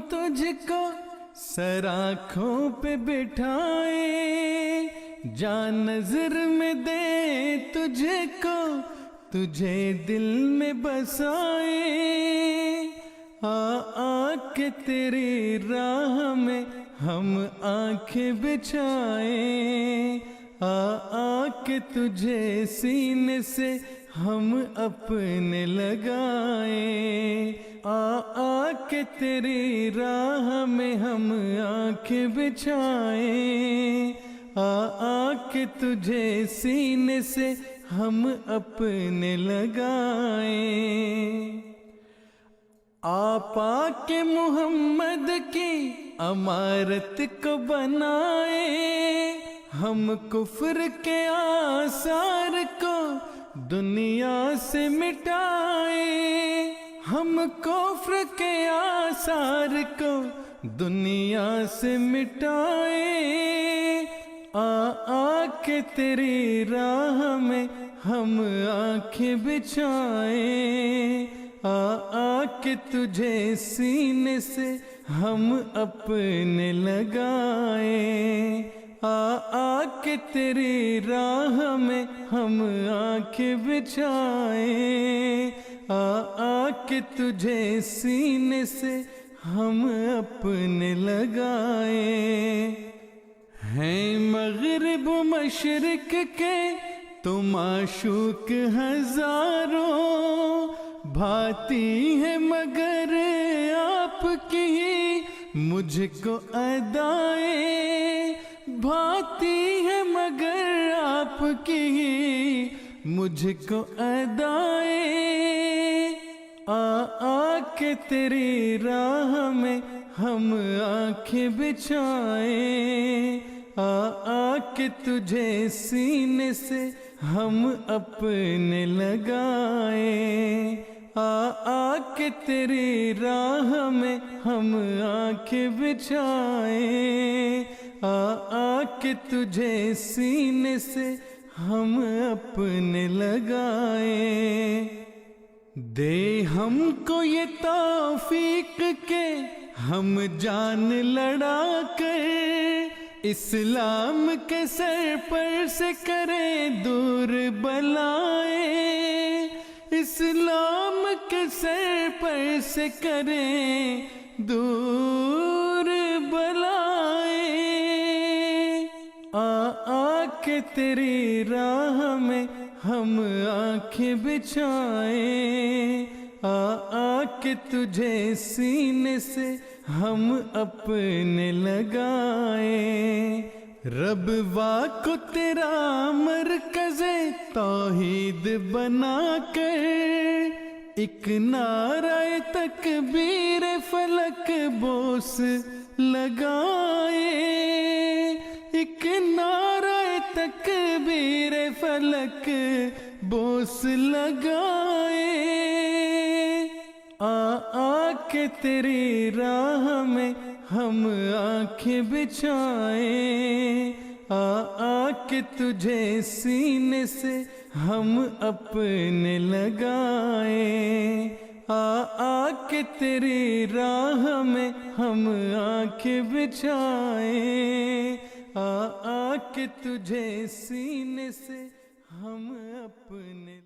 تجھ کو سر آنکھوں پہ بٹھائیں، جان نظر میں دے تجھے کو، تجھے دل میں بسائیں، آ کے تیری راہ میں ہم آنکھیں بچھائیں، آ کے تجھے سینے سے ہم اپنے لگائیں، آ کے تیری راہ میں ہم آنکھیں بچھائیں، آ کے تجھے سینے سے ہم اپنے لگائیں، آپا کے محمد کی عمارت کو بنائیں، ہم کفر کے آثار کو دنیا سے مٹائیں، ہم کفر کے آثار کو دنیا سے مٹائیں، آ کے تیری راہ میں ہم آنکھیں بچھائیں، آ کے تجھے سینے سے ہم اپنے لگائیں، آ کے تیری راہ میں ہم آنکھیں بچھائیں، آ کے تجھے سینے سے ہم اپنے لگائیں، ہیں مغرب و مشرق کے تم معشوق ہزاروں، بھاتی ہے مگر آپ کی ہی مجھ کو ادائیں، بھاتی ہے مگر آپ کی ہی مجھ کو ادائیں، آ کے تیری راہ میں ہم آنکھیں بچھائیں، آ کے تجھے سینے سے ہم اپنے لگائیں، آ کے تیری راہ میں ہم آنکھیں بچھائیں، آ کے تجھے سینے سے ہم اپنے لگائیں، دے ہم کو یہ توفیق کہ ہم جان لڑا کر اسلام کے سر پر سے کریں دور بلائیں، اسلام کے سر پر سے کریں دور بلائیں، آ کے تیری راہ میں ہم آنکھیں بچھائیں، آ کے تجھے سینے سے ہم اپنے لگائیں، رب وا کو تیرا مرکز توحید بنا کر ایک نعرہ تکبیر فلک بوس لگائیں، ایک نعرہ تکبیر فلک بوس لگائیں، آ کے تیری راہ میں ہم آنکھیں بچھائیں، آ کے تجھے سینے سے ہم اپنے لگائیں، آ کے تیری راہ میں ہم آنکھیں بچھائیں، آ کے تجھے سینے سے ہم اپنے